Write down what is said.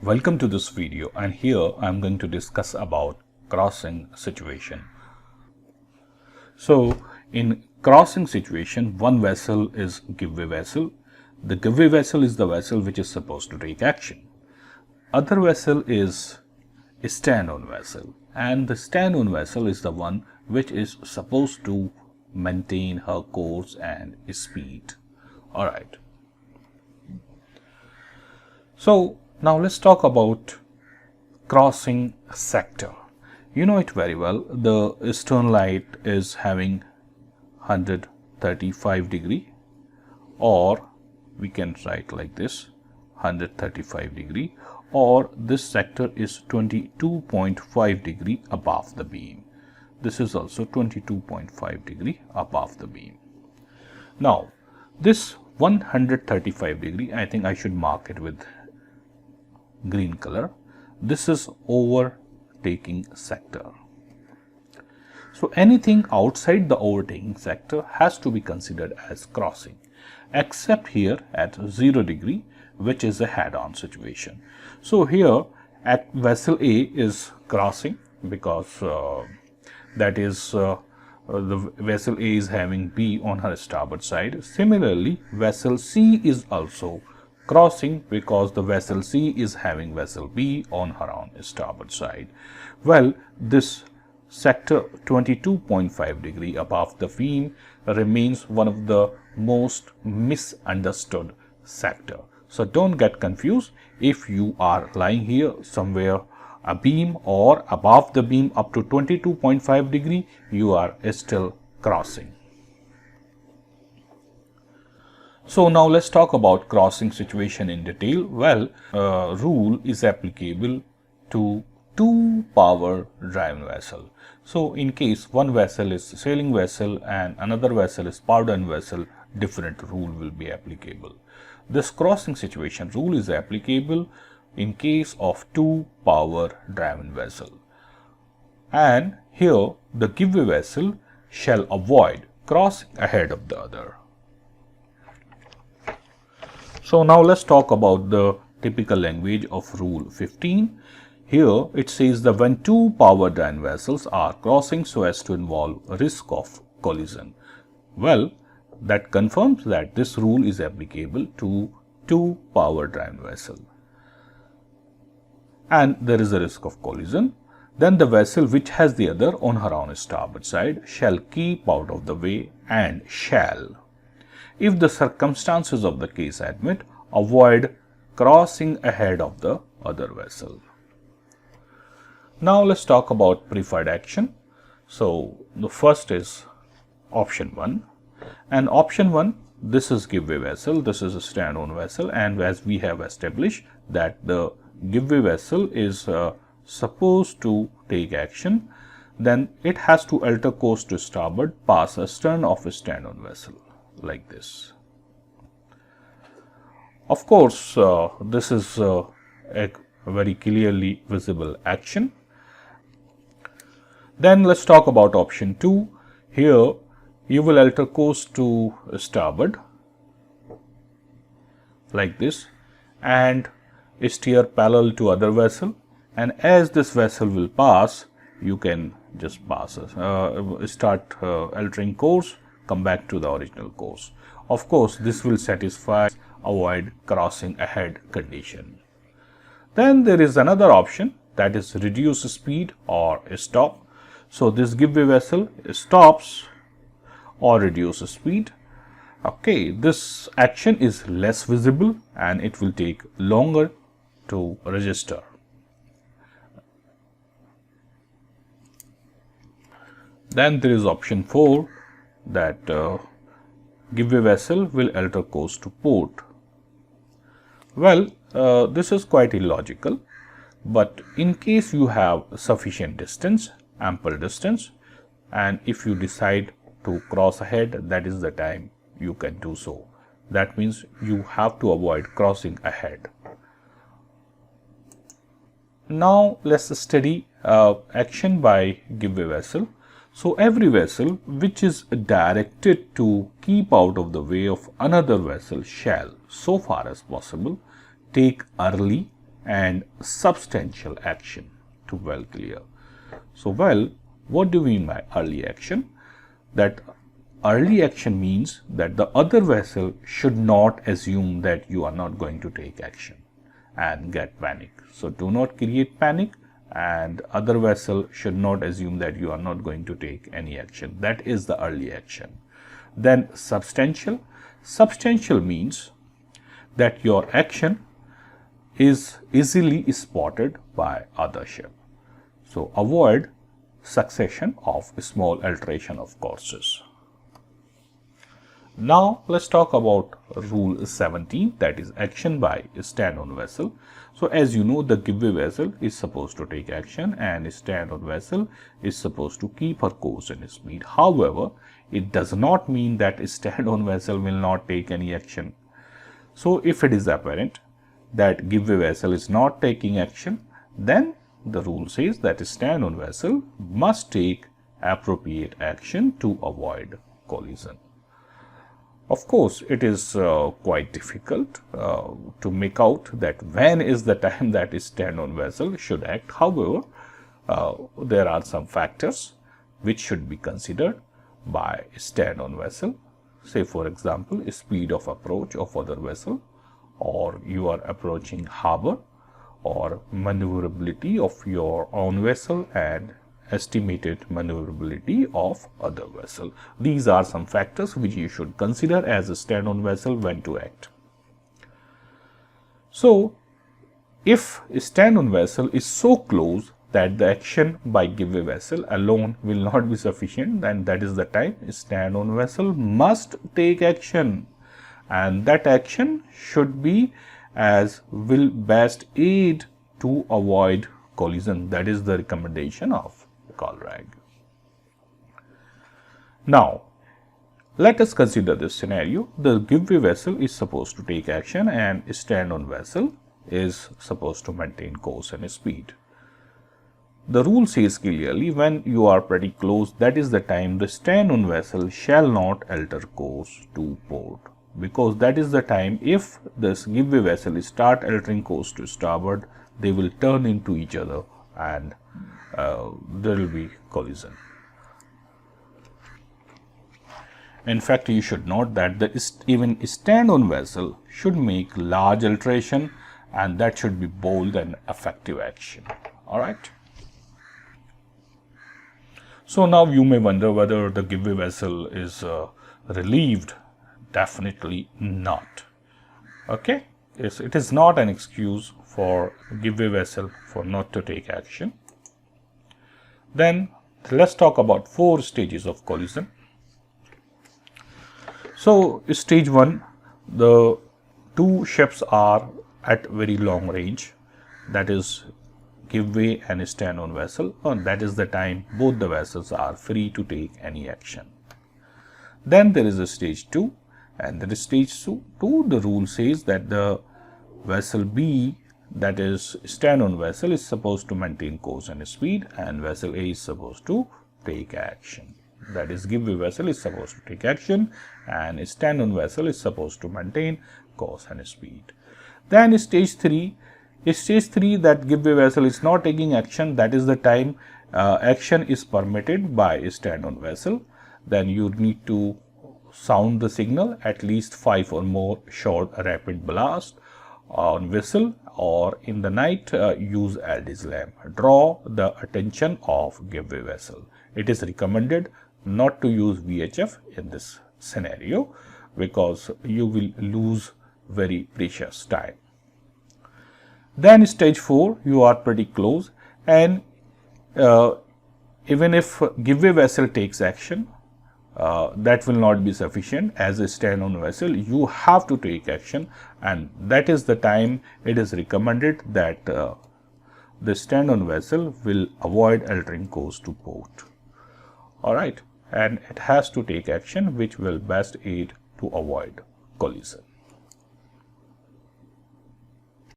Welcome to this video, and here I am going to discuss about crossing situation. So in crossing situation, one vessel is giveaway vessel. The giveaway vessel is the vessel which is supposed to take action. Other vessel is a stand-on vessel, and the stand-on vessel is the one which is supposed to maintain her course and speed. Alright. So now let's talk about crossing sector. You know it very well. The stern light is having 135 degree, or we can write like this 135 degree, or this sector is 22.5 degree above the beam. This is also 22.5 degree above the beam. Now this 135 degree, I think I should mark it with green color. This is overtaking sector. So anything outside the overtaking sector has to be considered as crossing, except here at 0 degree, which is a head-on situation. So here at vessel A is crossing because that is the vessel A is having B on her starboard side. Similarly, vessel C is also crossing because the vessel C is having vessel B on her own starboard side. Well, this sector 22.5 degree above the beam remains one of the most misunderstood sector. So don't get confused. If you are lying here somewhere a beam or above the beam up to 22.5 degree, you are still crossing. So now let's talk about crossing situation in detail. Well, rule is applicable to two power driven vessel. So in case one vessel is sailing vessel and another vessel is power driven vessel, different rule will be applicable. This crossing situation rule is applicable in case of two power driven vessel. And here the giveaway vessel shall avoid crossing ahead of the other. So now let's talk about the typical language of rule 15. Here it says that when two power driven vessels are crossing so as to involve risk of collision. Well, that confirms that this rule is applicable to two power driven vessels. And there is a risk of collision, then the vessel which has the other on her own starboard side shall keep out of the way and shall, if the circumstances of the case admit, avoid crossing ahead of the other vessel. Now let's talk about preferred action. So the first is option 1, and option 1, this is giveaway vessel, this is a stand-on vessel, and as we have established that the giveaway vessel is supposed to take action, then it has to alter course to starboard, pass astern of a stand-on vessel like this. Of course, this is a very clearly visible action. Then let's talk about option 2. Here you will alter course to starboard like this and steer parallel to other vessel, and as this vessel will pass, you can just pass, start altering course, come back to the original course. Of course, this will satisfy avoid crossing ahead condition. Then there is another option, that is reduce speed or stop. So this giveaway vessel stops or reduce speed. Okay, this action is less visible and it will take longer to register. Then there is option 4, that giveaway vessel will alter course to port. Well, this is quite illogical, but in case you have sufficient distance, ample distance, and if you decide to cross ahead, that is the time you can do so. That means you have to avoid crossing ahead. Now let's study action by giveaway vessel. So every vessel which is directed to keep out of the way of another vessel shall, so far as possible, take early and substantial action to well clear. So, well, what do we mean by early action? That early action means that the other vessel should not assume that you are not going to take action and get panic. So, do not create panic, and other vessel should not assume that you are not going to take any action. That is the early action. Then substantial. Substantial means that your action is easily spotted by other ship. So, avoid succession of small alteration of courses. Now, let's talk about rule 17, that is action by stand-on vessel. So, as you know, the giveaway vessel is supposed to take action and stand-on vessel is supposed to keep her course and speed. However, it does not mean that stand-on vessel will not take any action. So, if it is apparent that giveaway vessel is not taking action, then the rule says that stand-on vessel must take appropriate action to avoid collision. Of course, it is quite difficult to make out that when is the time that stand-on vessel should act. However, there are some factors which should be considered by stand-on vessel. Say, for example, speed of approach of other vessel, or you are approaching harbor, or maneuverability of your own vessel and estimated maneuverability of other vessel. These are some factors which you should consider as a stand-on vessel when to act. So, if stand-on vessel is so close that the action by giveaway vessel alone will not be sufficient, then that is the time stand-on vessel must take action, and that action should be as will best aid to avoid collision. That is the recommendation of Colragh. Now, let us consider this scenario. The giveaway vessel is supposed to take action and stand-on vessel is supposed to maintain course and speed. The rule says clearly, when you are pretty close, that is the time the stand-on vessel shall not alter course to port, because that is the time if this giveaway vessel start altering course to starboard, they will turn into each other and there will be collision. In fact, you should note that even stand-on vessel should make large alteration, and that should be bold and effective action. All right. So now you may wonder whether the giveaway vessel is relieved. Definitely not. Okay. Yes, it is not an excuse for giveaway vessel for not to take action. Then let's talk about 4 stages of collision. So, stage 1, the two ships are at very long range, that is giveaway and stand-on vessel, and that is the time both the vessels are free to take any action. Then there is a stage 2, and there is stage 2. The rule says that the vessel B, that is stand-on vessel, is supposed to maintain course and speed, and vessel A is supposed to take action. That is, giveaway vessel is supposed to take action and stand-on vessel is supposed to maintain course and speed. Then stage 3, that giveaway vessel is not taking action, that is the time action is permitted by stand-on vessel. Then you need to sound the signal, at least 5 or more short rapid blast on whistle, or in the night use Aldis lamp. Draw the attention of giveaway vessel. It is recommended not to use VHF in this scenario because you will lose very precious time. Then stage 4, you are pretty close, and even if giveaway vessel takes action, that will not be sufficient. As a stand-on vessel, you have to take action, and that is the time it is recommended that the stand-on vessel will avoid altering course to port. All right, and it has to take action which will best aid to avoid collision.